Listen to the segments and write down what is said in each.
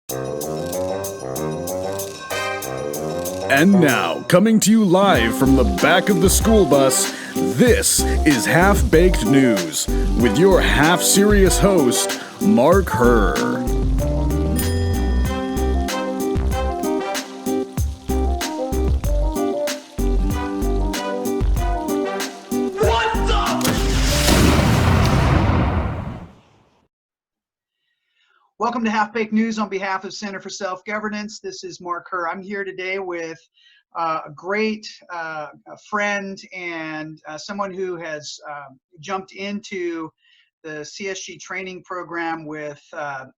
And now, coming to you live from the back of the school bus, this is Half-Baked News with your half-serious host, Mark Herr. Welcome to Half-Baked News on behalf of Center for Self-Governance. This is Mark Herr. I'm here today with a great friend and someone who has jumped into the CSG training program with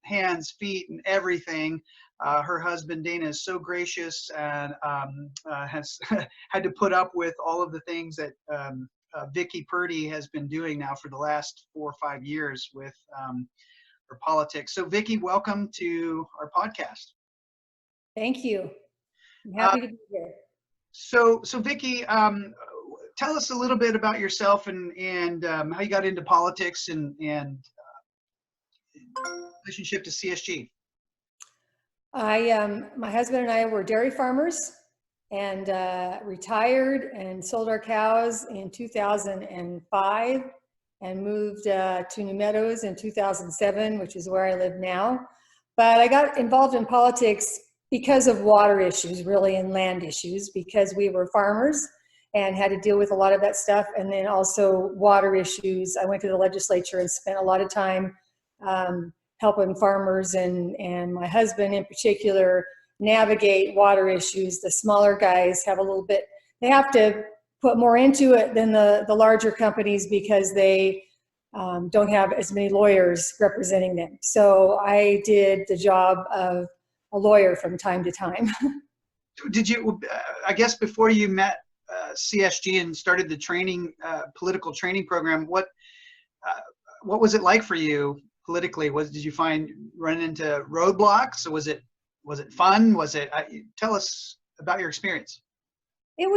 hands, feet, and everything. Her husband, Dana, is so gracious and has had to put up with all of the things that Viki Purdy has been doing now for the last 4 or 5 years with for politics. So Viki, welcome to our podcast. Thank you. I'm happy to be here. So Viki, tell us a little bit about yourself and how you got into politics and relationship to CSG. My husband and I were dairy farmers and retired and sold our cows in 2005. And moved to New Meadows in 2007, which is where I live now. But I got involved in politics because of water issues, really, and land issues, because we were farmers and had to deal with a lot of that stuff. And then also water issues. I went to the legislature and spent a lot of time helping farmers and my husband in particular navigate water issues. The smaller guys have a little bit, they have to put more into it than the larger companies because they don't have as many lawyers representing them. So I did the job of a lawyer from time to time. Did you, I guess before you met CSG and started the training, political training program, what was it like for you politically? Did you find running into roadblocks? Or was it fun? Tell us about your experience. It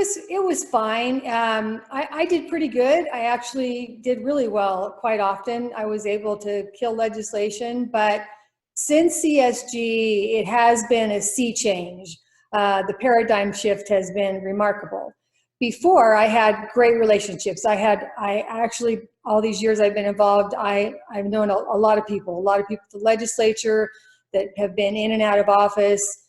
was fine. I did pretty good. I actually did really well quite often. I was able to kill legislation, but since CSG, it has been a sea change. The paradigm shift has been remarkable. Before, I had great relationships. I actually, all these years I've been involved, I've known a lot of people at the legislature that have been in and out of office.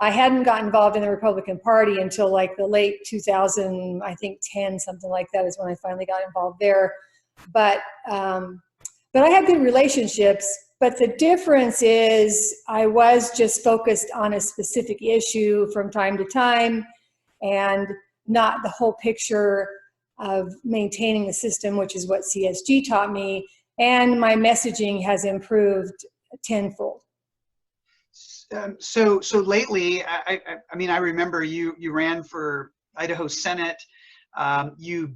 I hadn't gotten involved in the Republican Party until like the late 2000, I think 10, something like that is when I finally got involved there. But I had good relationships. But the difference is I was just focused on a specific issue from time to time and not the whole picture of maintaining the system, which is what CSG taught me. And my messaging has improved tenfold. So lately, I remember you ran for Idaho Senate. You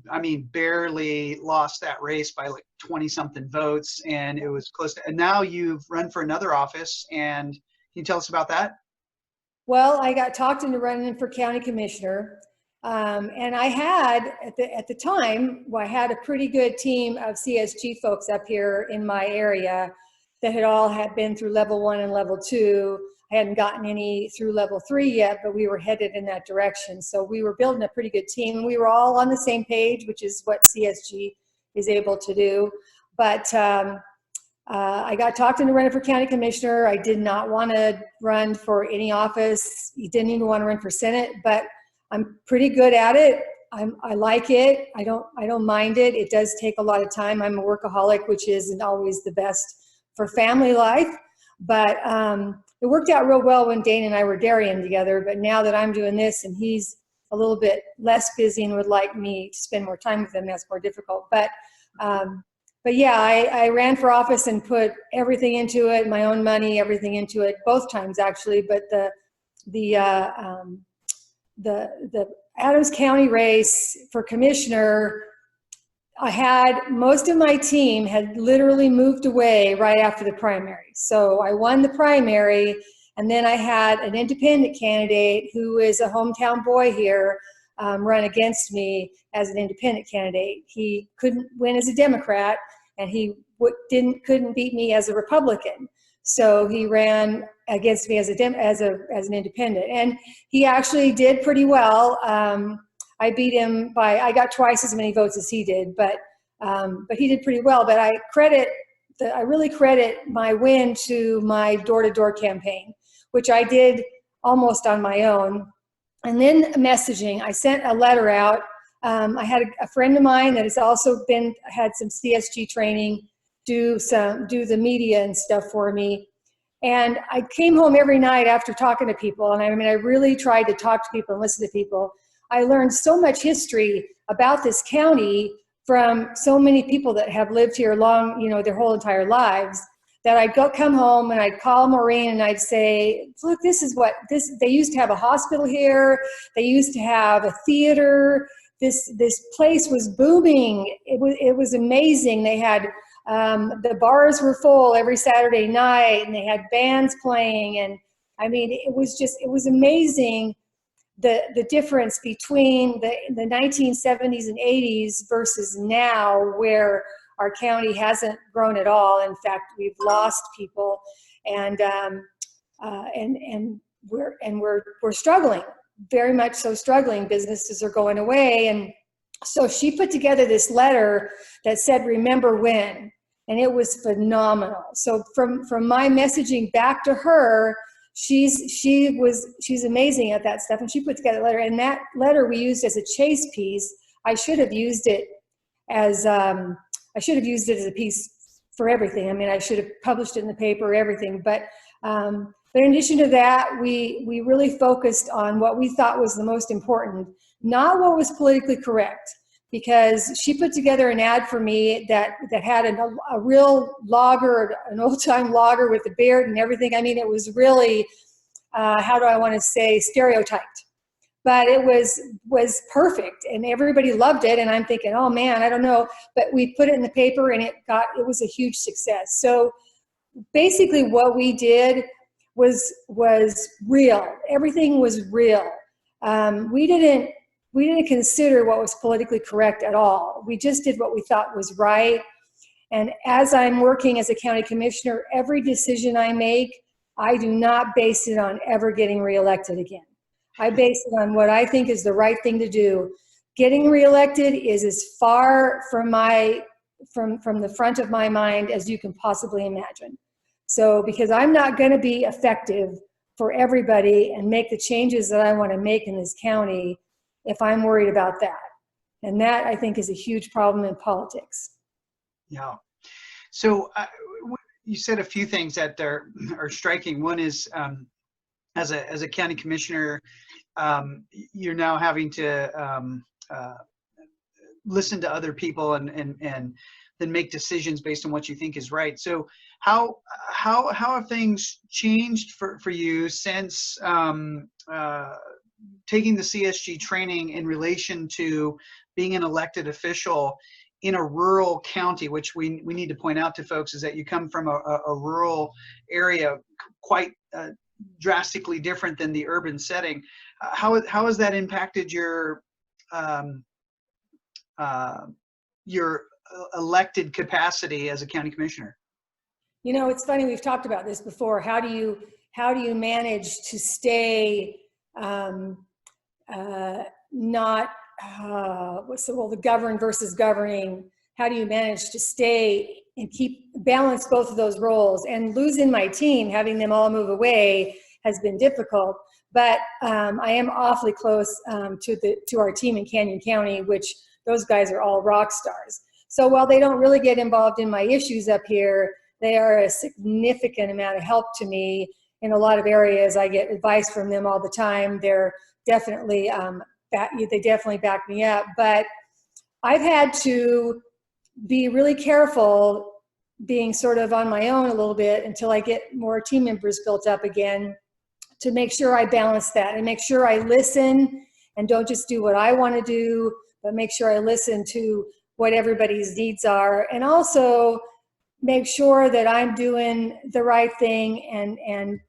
barely lost that race by like 20-something votes, and it was close to, and now you've run for another office, and can you tell us about that? Well, I got talked into running for county commissioner, and I had, at the time, I had a pretty good team of CSG folks up here in my area that had been through level 1 and level 2. I hadn't gotten any through level 3 yet, but we were headed in that direction. So we were building a pretty good team. We were all on the same page, which is what CSG is able to do. But I got talked into running for county commissioner. I did not want to run for any office. You didn't even want to run for Senate, but I'm pretty good at it. I like it. I don't mind it. It does take a lot of time. I'm a workaholic, which isn't always the best for family life. But it worked out real well when Dana and I were dairying together, but now that I'm doing this and he's a little bit less busy and would like me to spend more time with him, that's more difficult. But yeah, I ran for office and put everything into it, my own money, everything into it, both times actually. But the Adams County race for commissioner, I had most of my team had literally moved away right after the primary. So I won the primary, and then I had an independent candidate who is a hometown boy here run against me as an independent candidate. He couldn't win as a Democrat, and he couldn't beat me as a Republican. So he ran against me as an independent, and he actually did pretty well. I beat him I got twice as many votes as he did, but he did pretty well. But I really credit my win to my door-to-door campaign, which I did almost on my own. And then messaging, I sent a letter out. I had a friend of mine that has also had some CSG training, do the media and stuff for me. And I came home every night after talking to people. And I really tried to talk to people and listen to people. I learned so much history about this county from so many people that have lived here their whole entire lives, that I'd come home and I'd call Maureen and I'd say, look, they used to have a hospital here. They used to have a theater. This place was booming. It was amazing. They had, the bars were full every Saturday night, and they had bands playing. And it was amazing. The difference between the 1970s and 80s versus now, where our county hasn't grown at all. In fact, we've lost people, and we're struggling, very much so struggling. Businesses are going away. And so she put together this letter that said, remember when, and it was phenomenal. So from my messaging back to her, she's amazing at that stuff. And she put together a letter, and that letter we used as a chase piece. I should have used it as a piece for everything. I should have published it in the paper, everything. But in addition to that, we really focused on what we thought was the most important, not what was politically correct, because she put together an ad for me that had a real logger, an old-time logger with a beard and everything. It was really, how do I want to say, stereotyped. But it was perfect, and everybody loved it. And I'm thinking, oh man, I don't know. But we put it in the paper, and it was a huge success. So basically what we did was real. Everything was real. We didn't consider what was politically correct at all. We just did what we thought was right. And as I'm working as a county commissioner, every decision I make, I do not base it on ever getting reelected again. I base it on what I think is the right thing to do. Getting reelected is as far from the front of my mind as you can possibly imagine. So, because I'm not going to be effective for everybody and make the changes that I want to make in this county if I'm worried about that. And that, I think, is a huge problem in politics. Yeah. So you said a few things that are striking. One is, as a county commissioner, you're now having to listen to other people and then make decisions based on what you think is right. So how have things changed for you since taking the CSG training in relation to being an elected official in a rural county, which we need to point out to folks is that you come from a rural area, quite drastically different than the urban setting. How has that impacted your elected capacity as a county commissioner? It's funny, we've talked about this before. How do you manage to stay not the govern versus governing? How do you manage to stay and balance both of those roles? And losing my team, having them all move away, has been difficult. But I am awfully close to our team in Canyon County, which those guys are all rock stars. So while they don't really get involved in my issues up here, they are a significant amount of help to me in a lot of areas. I get advice from them all the time. They're definitely they definitely back me up. But I've had to be really careful, being sort of on my own a little bit until I get more team members built up again, to make sure I balance that and make sure I listen and don't just do what I want to do, but make sure I listen to what everybody's needs are, and also make sure that I'm doing the right thing and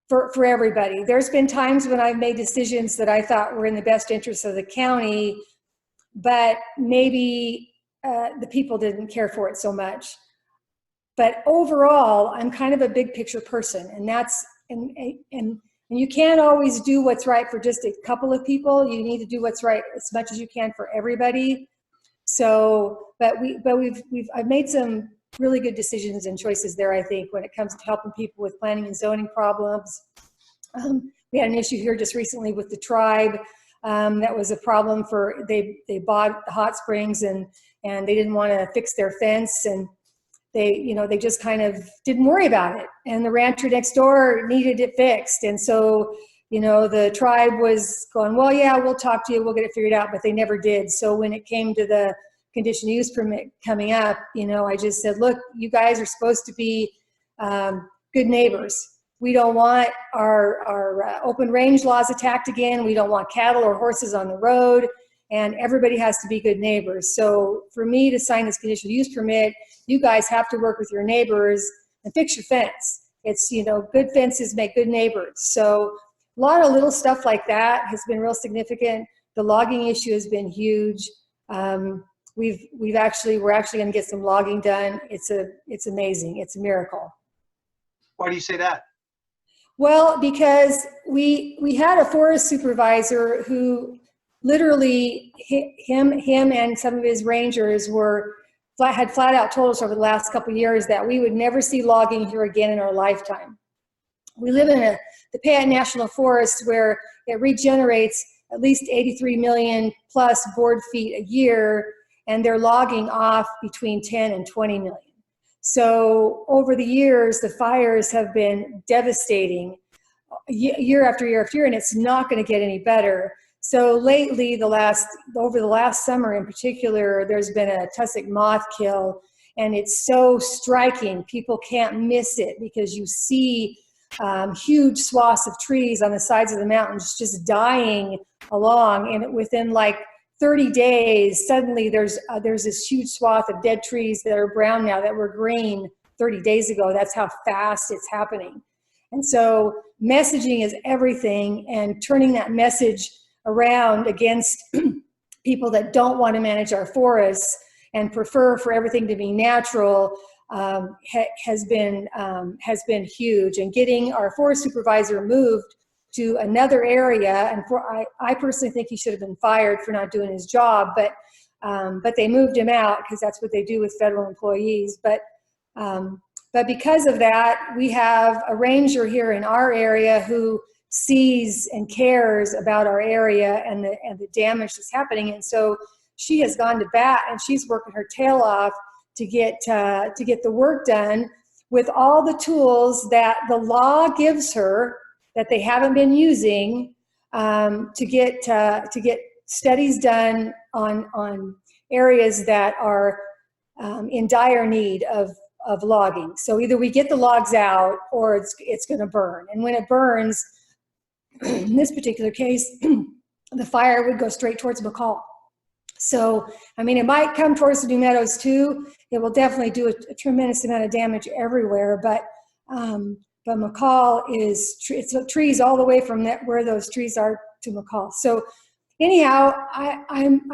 for everybody. There's been times when I've made decisions that I thought were in the best interest of the county, but maybe the people didn't care for it so much. But overall, I'm kind of a big picture person, and that's, and you can't always do what's right for just a couple of people. You need to do what's right as much as you can for everybody. So, I've made some really good decisions and choices there, I think, when it comes to helping people with planning and zoning problems. We had an issue here just recently with the tribe. That was a problem for, they bought the hot springs and they didn't want to fix their fence, and they just kind of didn't worry about it. And the rancher next door needed it fixed. And so, the tribe was going, well, yeah, we'll talk to you, we'll get it figured out, but they never did. So when it came to the conditional use permit coming up, I just said, look, you guys are supposed to be good neighbors. We don't want our open range laws attacked again. We don't want cattle or horses on the road, and everybody has to be good neighbors. So for me to sign this conditional use permit, you guys have to work with your neighbors and fix your fence. It's, good fences make good neighbors. So a lot of little stuff like that has been real significant. The logging issue has been huge. We're actually going to get some logging done. It's amazing. It's a miracle. Why do you say that? Well, because we had a forest supervisor who literally, him and some of his rangers had flat out told us over the last couple of years that we would never see logging here again in our lifetime. We live in the Payette National Forest, where it regenerates at least 83 million plus board feet a year, and they're logging off between 10 and 20 million. So over the years, the fires have been devastating year after year after year, and it's not going to get any better. So lately, over the last summer in particular, there's been a tussock moth kill, and it's so striking. People can't miss it because you see huge swaths of trees on the sides of the mountains just dying along, and within like 30 days, suddenly there's this huge swath of dead trees that are brown now that were green 30 days ago. That's how fast it's happening. And so messaging is everything, and turning that message around against people that don't want to manage our forests and prefer for everything to be natural has been huge. And getting our forest supervisor moved to another area, and I personally think he should have been fired for not doing his job, but they moved him out because that's what they do with federal employees. But because of that, we have a ranger here in our area who sees and cares about our area and the damage that's happening. And so she has gone to bat, and she's working her tail off to get the work done with all the tools that the law gives her that they haven't been using, to get studies done on areas that are in dire need of logging. So either we get the logs out or it's going to burn. And when it burns, in this particular case, the fire would go straight towards McCall. So, I mean, it might come towards the New Meadows too. It will definitely do a tremendous amount of damage everywhere. But McCall it's trees all the way from where those trees are to McCall. So anyhow,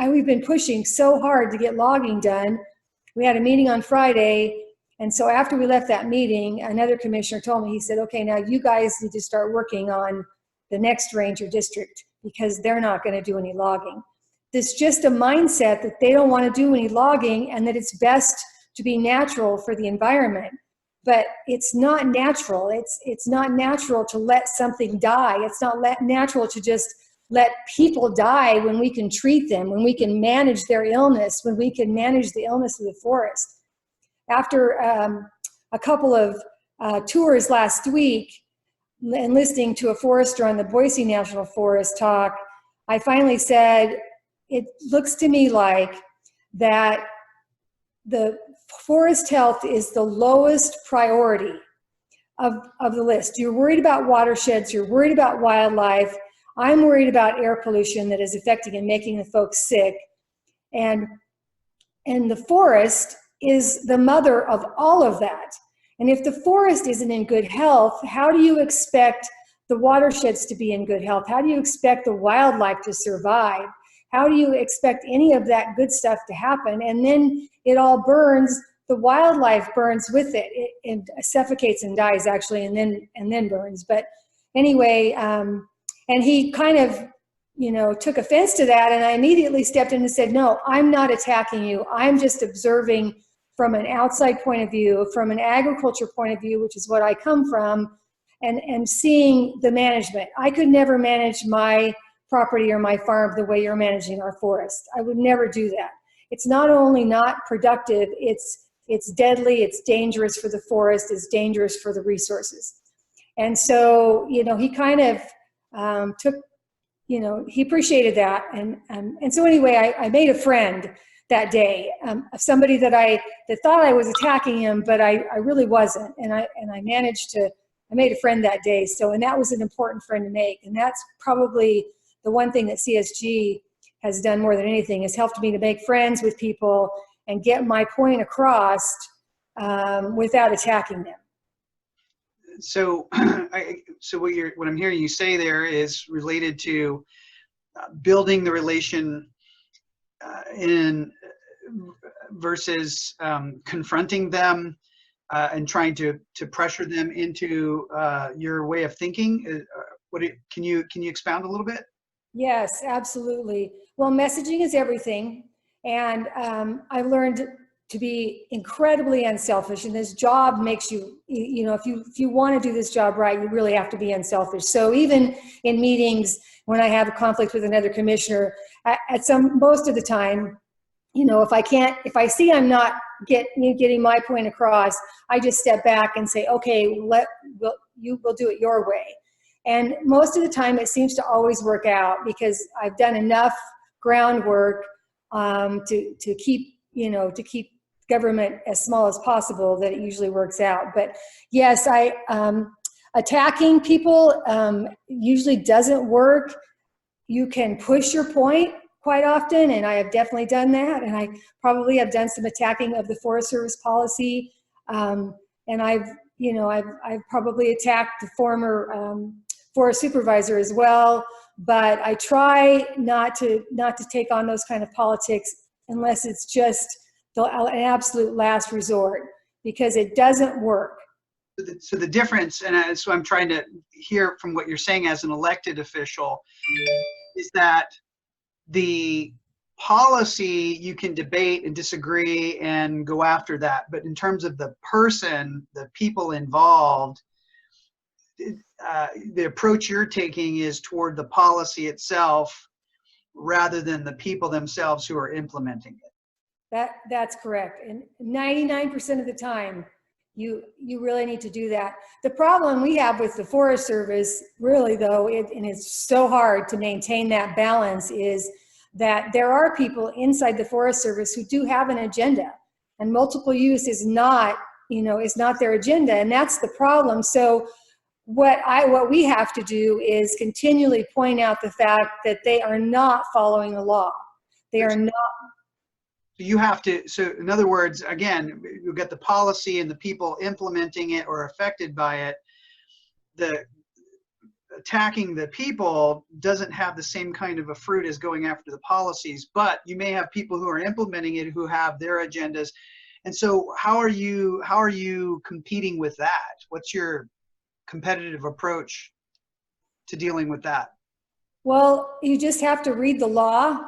we've been pushing so hard to get logging done. We had a meeting on Friday. And so after we left that meeting, another commissioner told me, he said, okay, now you guys need to start working on the next ranger district because they're not going to do any logging. There's just a mindset that they don't want to do any logging and that it's best to be natural for the environment. But it's not natural. It's not natural to let something die. It's not natural to just let people die when we can treat them, when we can manage their illness, when we can manage the illness of the forest. After a couple of tours last week and listening to a forester on the Boise National Forest talk, I finally said, it looks to me like that the forest health is the lowest priority of the list. You're worried about watersheds, you're worried about wildlife. I'm worried about air pollution that is affecting and making the folks sick. And the forest is the mother of all of that. And if the forest isn't in good health, how do you expect the watersheds to be in good health? How do you expect the wildlife to survive? How do you expect any of that good stuff to happen? And then it all burns the wildlife burns with it. It suffocates and dies actually, and then burns. But anyway, and he kind of, took offense to that, and I immediately stepped in and said, no, I'm not attacking you. I'm just observing from an outside point of view, from an agriculture point of view, which is what I come from, and seeing the management. I could never manage my property or my farm the way you're managing our forest. I would never do that. It's not only not productive, it's deadly, it's dangerous for the forest, it's dangerous for the resources. And so, he kind of took, he appreciated that. And so anyway, I made a friend that day, of somebody that thought I was attacking him, but I really wasn't. And I made a friend that day. So, and that was an important friend to make. And that's probably the one thing that CSG has done more than anything, has helped me to make friends with people and get my point across without attacking them. So, what I'm hearing you say there is related to building the relation versus confronting them and trying to pressure them into your way of thinking. Can you expound a little bit? Yes, absolutely. Well, messaging is everything, and I learned to be incredibly unselfish. And this job makes you, if you want to do this job right, you really have to be unselfish. So even in meetings, when I have a conflict with another commissioner, most of the time, if I see I'm not getting my point across, I just step back and say, okay, we'll do it your way. And most of the time, it seems to always work out because I've done enough groundwork to keep government as small as possible that it usually works out. But yes, attacking people usually doesn't work. You can push your point quite often, and I have definitely done that. And I probably have done some attacking of the Forest Service policy. And I've probably attacked the former forest supervisor as well. But I try not to take on those kind of politics unless it's just an absolute last resort, because it doesn't work. So the difference, and so I'm trying to hear from what you're saying as an elected official, is that the policy you can debate and disagree and go after that, but in terms of the person, the people involved, the approach you're taking is toward the policy itself rather than the people themselves who are implementing it. That's correct. And 99% of the time, you really need to do that. The problem we have with the Forest Service, really though, and it's so hard to maintain that balance, is that there are people inside the Forest Service who do have an agenda, and multiple use is not their agenda, and that's the problem. So what we have to do is continually point out the fact that they are not following the law. They are not. You have to, so in other words, again, you get the policy and the people implementing it or affected by it. The attacking the people doesn't have the same kind of a fruit as going after the policies, but you may have people who are implementing it who have their agendas. And so how are you competing with that? What's your competitive approach to dealing with that? Well, you just have to read the law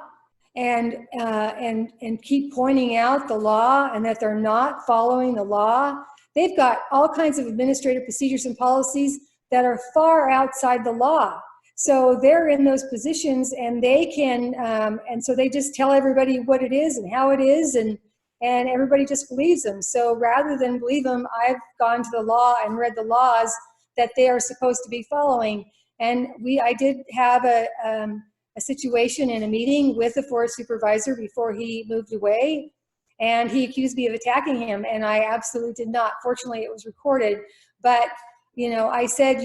and keep pointing out the law and that they're not following the law. They've got all kinds of administrative procedures and policies that are far outside the law. So they're in those positions, and they can, and so they just tell everybody what it is and how it is, and everybody just believes them. So rather than believe them, I've gone to the law and read the laws that they are supposed to be following. And I did have a situation in a meeting with the forest supervisor before he moved away, and he accused me of attacking him, and I absolutely did not. Fortunately, it was recorded. But I said,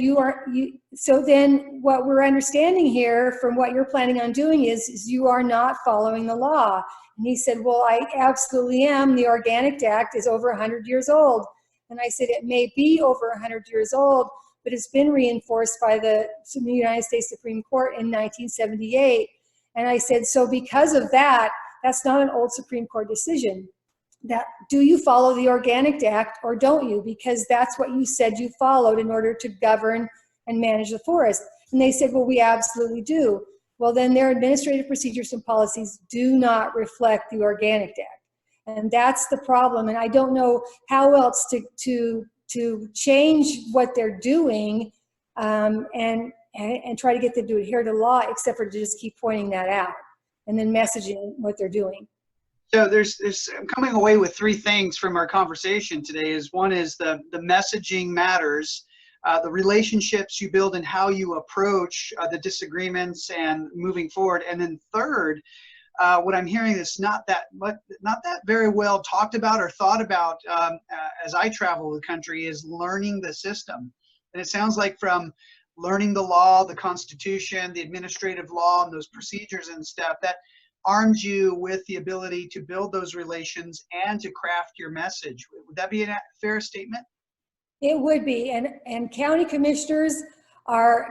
so then what we're understanding here from what you're planning on doing is you are not following the law. And he said, well, I absolutely am. The Organic Act is over 100 years old. And I said, it may be over 100 years old, but it's been reinforced by the United States Supreme Court in 1978. And I said, so because of that, that's not an old Supreme Court decision. that do you follow the Organic Act or don't you? Because that's what you said you followed in order to govern and manage the forest. And they said, well, we absolutely do. Well, then their administrative procedures and policies do not reflect the Organic Act. And that's the problem. And I don't know how else to change what they're doing and try to get them to adhere to law, except for to just keep pointing that out and then messaging what they're doing. So I'm coming away with three things from our conversation today. One is the messaging matters, the relationships you build and how you approach the disagreements and moving forward. And then third, what I'm hearing is not that very well talked about or thought about as I travel the country is learning the system. And it sounds like from learning the law, the Constitution, the administrative law, and those procedures and stuff, that arms you with the ability to build those relations and to craft your message. Would that be a fair statement? It would be, and county commissioners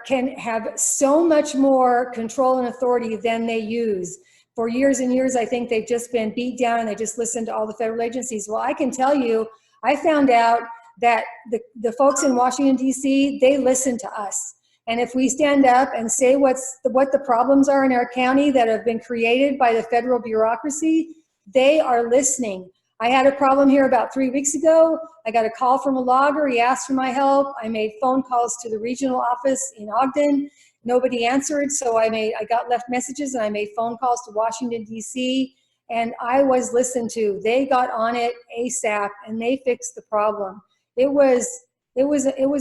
can have so much more control and authority than they use. For years and years, I think they've just been beat down and they just listen to all the federal agencies. Well, I can tell you, I found out that the folks in Washington, D.C., they listen to us. And if we stand up and say what the problems are in our county that have been created by the federal bureaucracy, they are listening. I had a problem here about 3 weeks ago. I got a call from a logger. He asked for my help. I made phone calls to the regional office in Ogden. Nobody answered, so I got left messages and I made phone calls to Washington, D.C., and I was listened to. They got on it ASAP and they fixed the problem. It was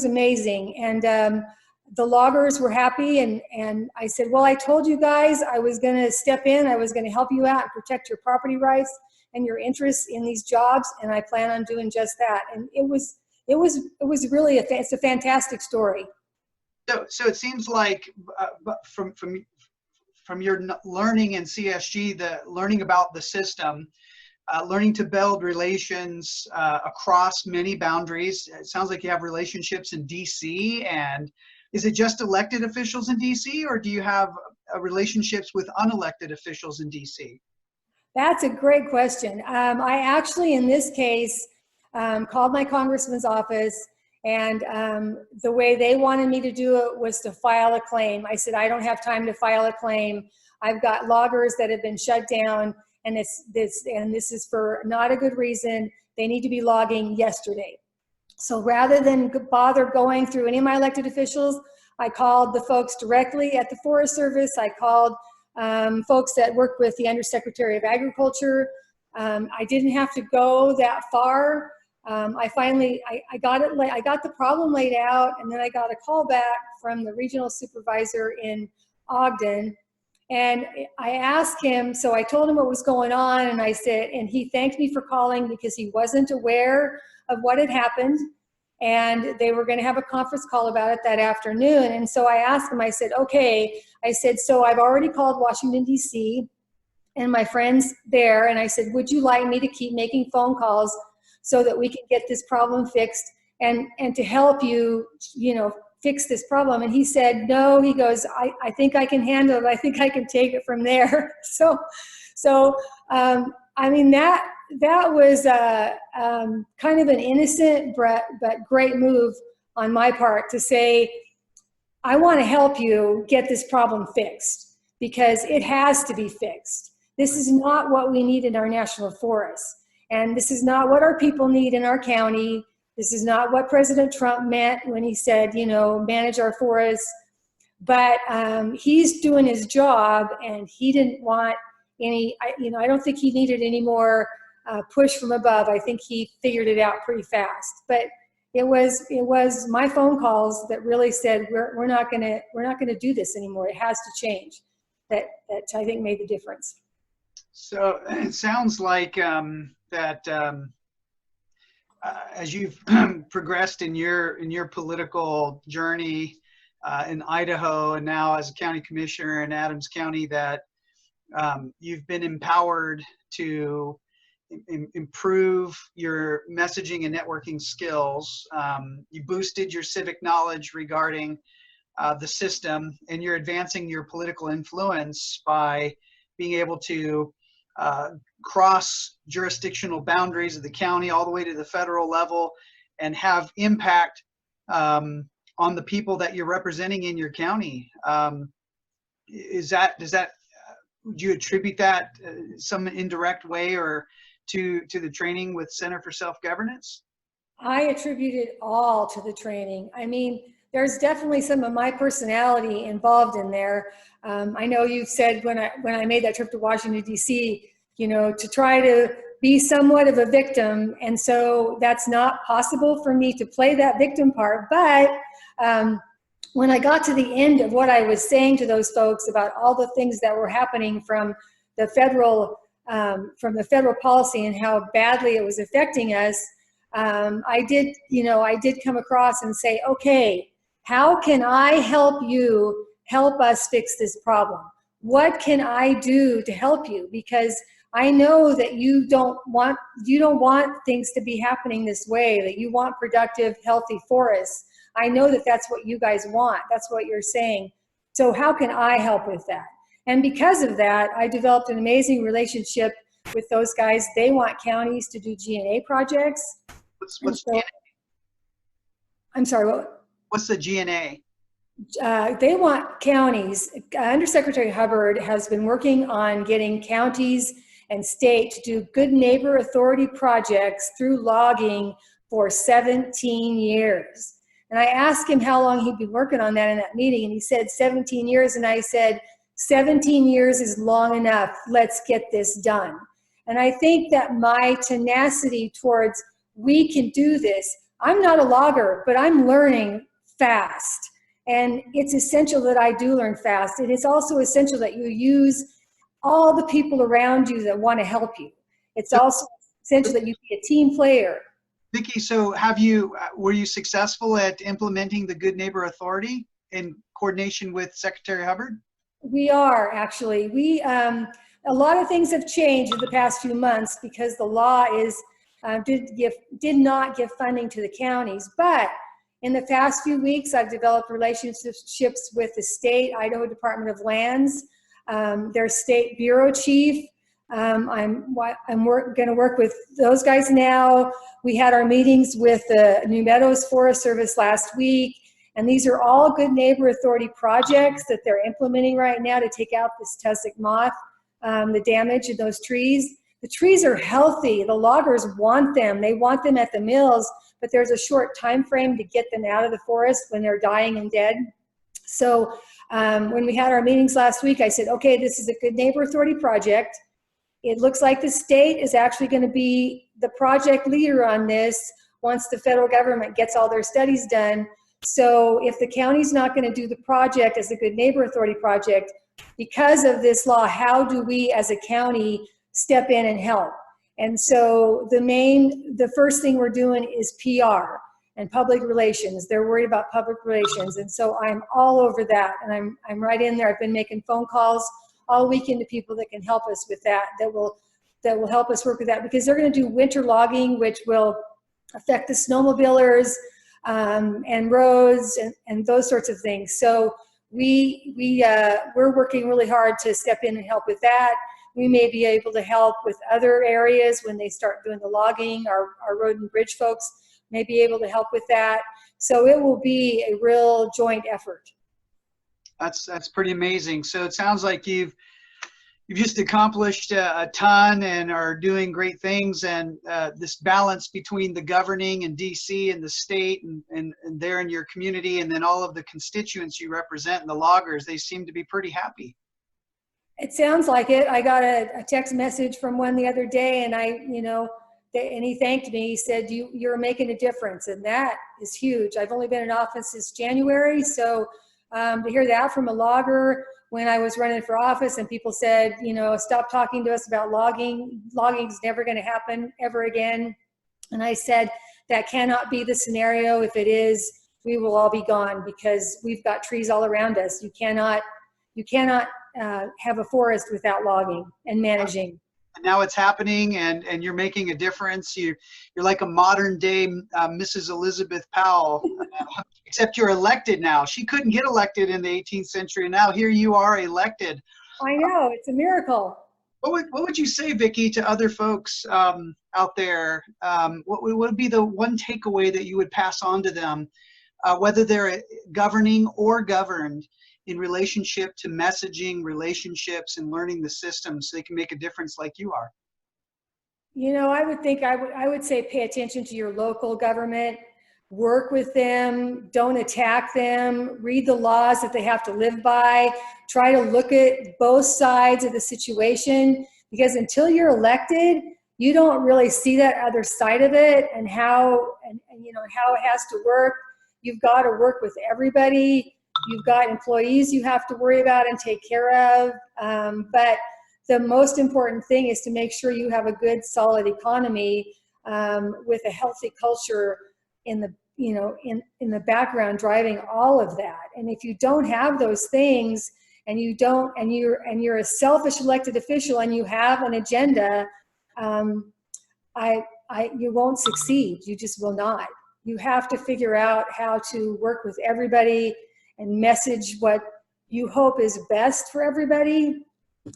amazing. And the loggers were happy, and I said, well, I told you guys I was going to step in. I was going to help you out and protect your property rights and your interests in these jobs, and I plan on doing just that. And it was really it's a fantastic story. So it seems like from your learning in CSG, the learning about the system, learning to build relations across many boundaries. It sounds like you have relationships in DC, and is it just elected officials in DC, or do you have relationships with unelected officials in DC? That's a great question. I actually, in this case, called my congressman's office, and the way they wanted me to do it was to file a claim. I said, I don't have time to file a claim. I've got loggers that have been shut down, and this is for not a good reason. They need to be logging yesterday. So rather than bother going through any of my elected officials, I called the folks directly at the Forest Service. I called folks that work with the Undersecretary of Agriculture. I didn't have to go that far. I got the problem laid out, and then I got a call back from the regional supervisor in Ogden. And I asked him, so I told him what was going on, and I said, and he thanked me for calling because he wasn't aware of what had happened, and they were going to have a conference call about it that afternoon. And so I asked him, I said, okay, I said, so I've already called Washington, D.C. and my friends there, and I said, would you like me to keep making phone calls so that we can get this problem fixed and to help you, fix this problem? And he said, no, he goes, I think I can handle it. I think I can take it from there. So I mean, that was kind of an innocent but great move on my part to say, I want to help you get this problem fixed because it has to be fixed. This is not what we need in our national forests. And this is not what our people need in our county. This is not what President Trump meant when he said, manage our forests. But he's doing his job, and he didn't want any, I don't think he needed any more push from above. I think he figured it out pretty fast. But it was my phone calls that really said we're not gonna do this anymore. It has to change. That I think made the difference. So it sounds like that as you've progressed in your political journey in Idaho, and now as a county commissioner in Adams County, that you've been empowered to improve your messaging and networking skills. You boosted your civic knowledge regarding the system, and you're advancing your political influence by being able to cross jurisdictional boundaries of the county all the way to the federal level and have impact on the people that you're representing in your county. Would you attribute that some indirect way or to the training with Center for Self-Governance? I attribute it all to the training. I mean, there's definitely some of my personality involved in there. I know you said when I made that trip to Washington, D.C., to try to be somewhat of a victim. And so that's not possible for me to play that victim part. But when I got to the end of what I was saying to those folks about all the things that were happening from the federal policy and how badly it was affecting us, I did come across and say, okay, how can I help you help us fix this problem? What can I do to help you? Because I know that you don't want things to be happening this way, that you want productive, healthy forests. I know that that's what you guys want. That's what you're saying. So how can I help with that? And because of that, I developed an amazing relationship with those guys. They want counties to do G&A projects. What's G&A? I'm sorry, what? What's the G&A? They want counties. Undersecretary Hubbard has been working on getting counties and state to do good neighbor authority projects through logging for 17 years. And I asked him how long he'd been working on that in that meeting, and he said 17 years. And I said, 17 years is long enough. Let's get this done. And I think that my tenacity towards we can do this, I'm not a logger, but I'm learning fast. And it's essential that I do learn fast. It is also essential that you use all the people around you that want to help you. It's also essential that you be a team player. Viki, so were you successful at implementing the Good Neighbor Authority in coordination with Secretary Hubbard? We are actually. A lot of things have changed in the past few months because the law did not give funding to the counties. But in the past few weeks, I've developed relationships with the state Idaho Department of Lands, their state bureau chief. I'm going to work with those guys now. We had our meetings with the New Meadows Forest Service last week, and these are all Good Neighbor Authority projects that they're implementing right now to take out this tussock moth, the damage in those trees. The trees are healthy. The loggers want them. They want them at the mills, but there's a short time frame to get them out of the forest when they're dying and dead. So when we had our meetings last week, I said, okay, this is a Good Neighbor Authority project. It looks like the state is actually going to be the project leader on this once the federal government gets all their studies done. So if the county's not going to do the project as a Good Neighbor Authority project, because of this law, how do we as a county step in and help? And so the first thing we're doing is PR and public relations. They're worried about public relations. And so I'm all over that. And I'm right in there. I've been making phone calls all weekend to people that can help us with that will help us work with that, because they're going to do winter logging, which will affect the snowmobilers and roads and those sorts of things. So we're working really hard to step in and help with that. We may be able to help with other areas when they start doing the logging. Our road and bridge folks may be able to help with that. So it will be a real joint effort. That's pretty amazing. So it sounds like you've just accomplished a ton and are doing great things. And this balance between the governing and DC and the state and there in your community, and then all of the constituents you represent and the loggers, they seem to be pretty happy. It sounds like it. I got a text message from one the other day, and and he thanked me. He said, you're making a difference, and that is huge. I've only been in office since January, so to hear that from a logger when I was running for office, and people said, stop talking to us about logging. Logging is never going to happen ever again. And I said, that cannot be the scenario. If it is, we will all be gone, because we've got trees all around us. You cannot have a forest without logging and managing. And now it's happening, and you're making a difference. You're like a modern day Mrs. Elizabeth Powell, except you're elected now. She couldn't get elected in the 18th century, and now here you are elected. I know, it's a miracle. What would you say, Viki, to other folks out there? What would be the one takeaway that you would pass on to them, whether they're governing or governed, in relationship to messaging, relationships, and learning the system so they can make a difference like you are? I would say pay attention to your local government, work with them, don't attack them, read the laws that they have to live by, try to look at both sides of the situation, because until you're elected, you don't really see that other side of it and how how it has to work. You've got to work with everybody. You've got employees you have to worry about and take care of. But the most important thing is to make sure you have a good, solid economy with a healthy culture in the in the background driving all of that. And if you don't have those things, and you're a selfish elected official and you have an agenda, you won't succeed. You just will not. You have to figure out how to work with everybody and message what you hope is best for everybody.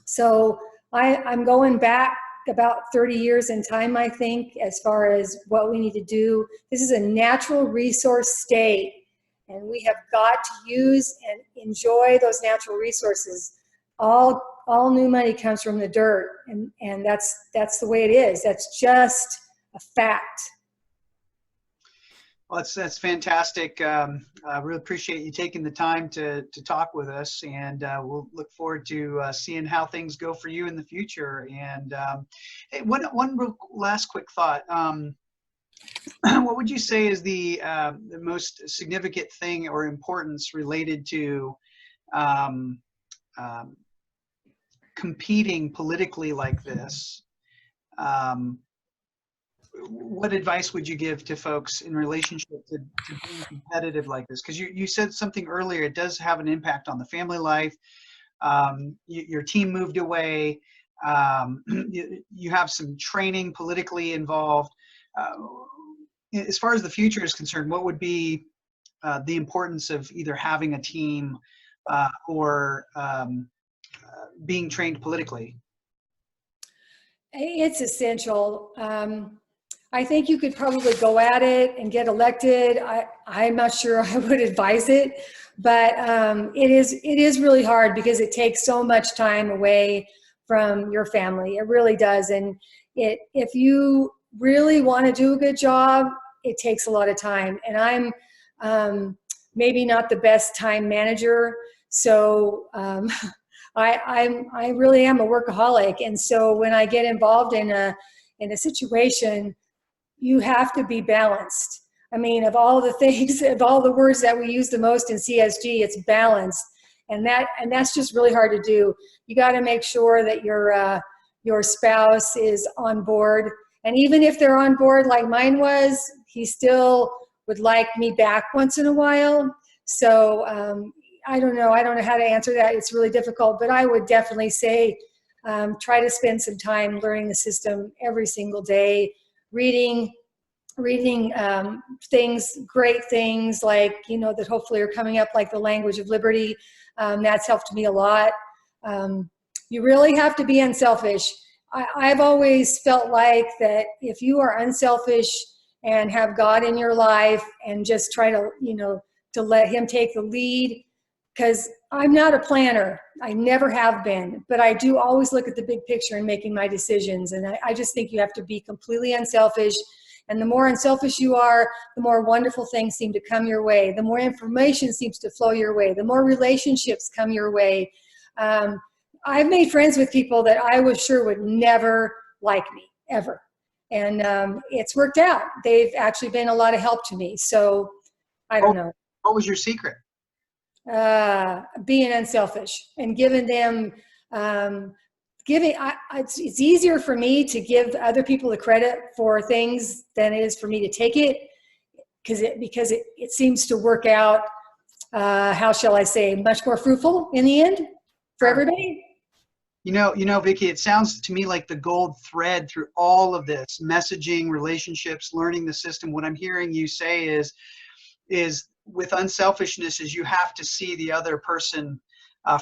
So I'm going back about 30 years in time, I think, as far as what we need to do. This is a natural resource state, and we have got to use and enjoy those natural resources. All new money comes from the dirt, and that's the way it is. That's just a fact. Well, that's fantastic. I really appreciate you taking the time to talk with us, and we'll look forward to seeing how things go for you in the future. And hey, one real last quick thought. What would you say is the most significant thing or importance related to competing politically like this? What advice would you give to folks in relationship to being competitive like this? Because you said something earlier, it does have an impact on the family life. Your team moved away. You have some training politically involved. As far as the future is concerned, what would be the importance of either having a team or being trained politically? It's essential. I think you could probably go at it and get elected. I'm not sure I would advise it, but it is really hard because it takes so much time away from your family. It really does. And if you really want to do a good job, it takes a lot of time. And I'm maybe not the best time manager, so I really am a workaholic. And so when I get involved in a situation, you have to be balanced. I mean, of all the things, of all the words that we use the most in CSG, it's balanced. And that's just really hard to do. You got to make sure that your spouse is on board. And even if they're on board like mine was, he still would like me back once in a while. So I don't know how to answer that. It's really difficult, but I would definitely say try to spend some time learning the system every single day, reading things, great things like, that hopefully are coming up, like the Language of Liberty. That's helped me a lot. You really have to be unselfish. I've always felt like that if you are unselfish and have God in your life and just try to, to let him take the lead, because I'm not a planner. I never have been, but I do always look at the big picture in making my decisions. And I just think you have to be completely unselfish. And the more unselfish you are, the more wonderful things seem to come your way. The more information seems to flow your way. The more relationships come your way. I've made friends with people that I was sure would never like me, ever. And it's worked out. They've actually been a lot of help to me. So I don't know. What was your secret? Being unselfish and giving them, it's easier for me to give other people the credit for things than it is for me to take it, because it seems to work out, how shall I say, much more fruitful in the end for everybody. Viki, it sounds to me like the gold thread through all of this messaging, relationships, learning the system. What I'm hearing you say is with unselfishness is you have to see the other person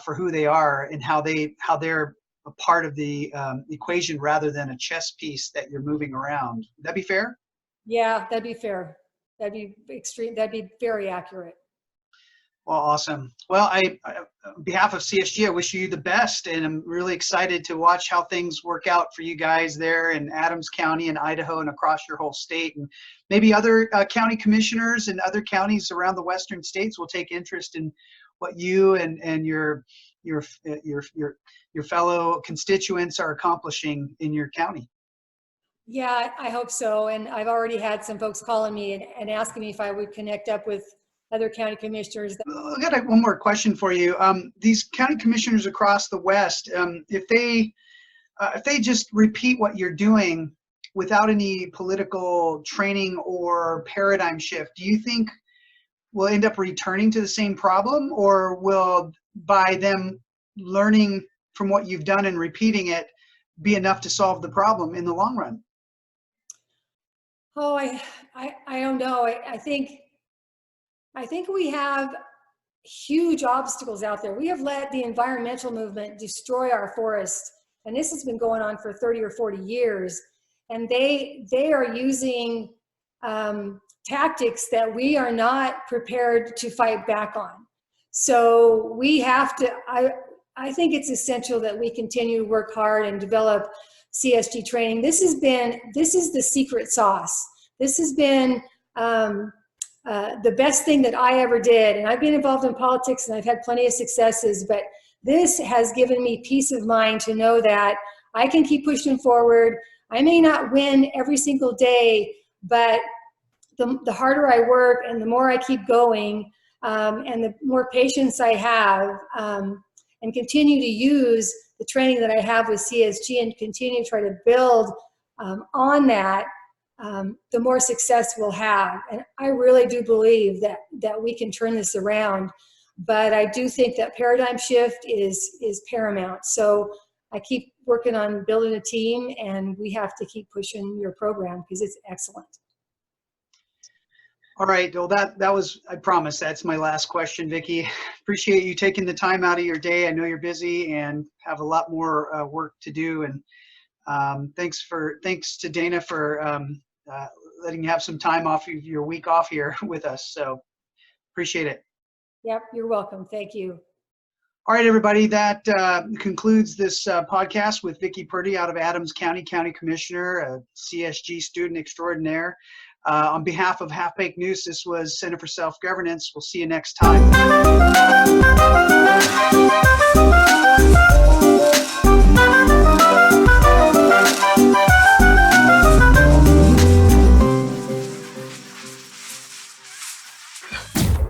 for who they are and how they're a part of the equation rather than a chess piece that you're moving around. Would that be fair? Yeah, that'd be fair. That'd be extreme. That'd be very accurate. Well, awesome. Well, on behalf of CSG, I wish you the best, and I'm really excited to watch how things work out for you guys there in Adams County and Idaho and across your whole state, and maybe other county commissioners in other counties around the western states will take interest in what you and your fellow constituents are accomplishing in your county. Yeah, I hope so. And I've already had some folks calling me and asking me if I would connect up with other county commissioners. I got one more question for you. These county commissioners across the West, if they just repeat what you're doing without any political training or paradigm shift, do you think we'll end up returning to the same problem, or will, by them learning from what you've done and repeating it, be enough to solve the problem in the long run? Oh, I don't know. I think we have huge obstacles out there. We have let the environmental movement destroy our forests, and this has been going on for 30 or 40 years. And they are using tactics that we are not prepared to fight back on. So we have to. I think it's essential that we continue to work hard and develop CSG training. This is the secret sauce. This has been the best thing that I ever did. And I've been involved in politics and I've had plenty of successes, but this has given me peace of mind to know that I can keep pushing forward. I may not win every single day, but the harder I work and the more I keep going, and the more patience I have, and continue to use the training that I have with CSG and continue to try to build on that, the more success we'll have. And I really do believe that we can turn this around. But I do think that paradigm shift is paramount. So I keep working on building a team, and we have to keep pushing your program because it's excellent. All right. Well, that was, I promise, that's my last question, Viki. Appreciate you taking the time out of your day. I know you're busy and have a lot more work to do. And thanks to Dana for letting you have some time off of your week off here with us. So appreciate it. Yep, you're welcome. Thank you. All right, everybody. That concludes this podcast with Viki Purdy out of Adams County, County Commissioner, a CSG student extraordinaire. On behalf of Half Baked News, this was Center for Self-Governance. We'll see you next time.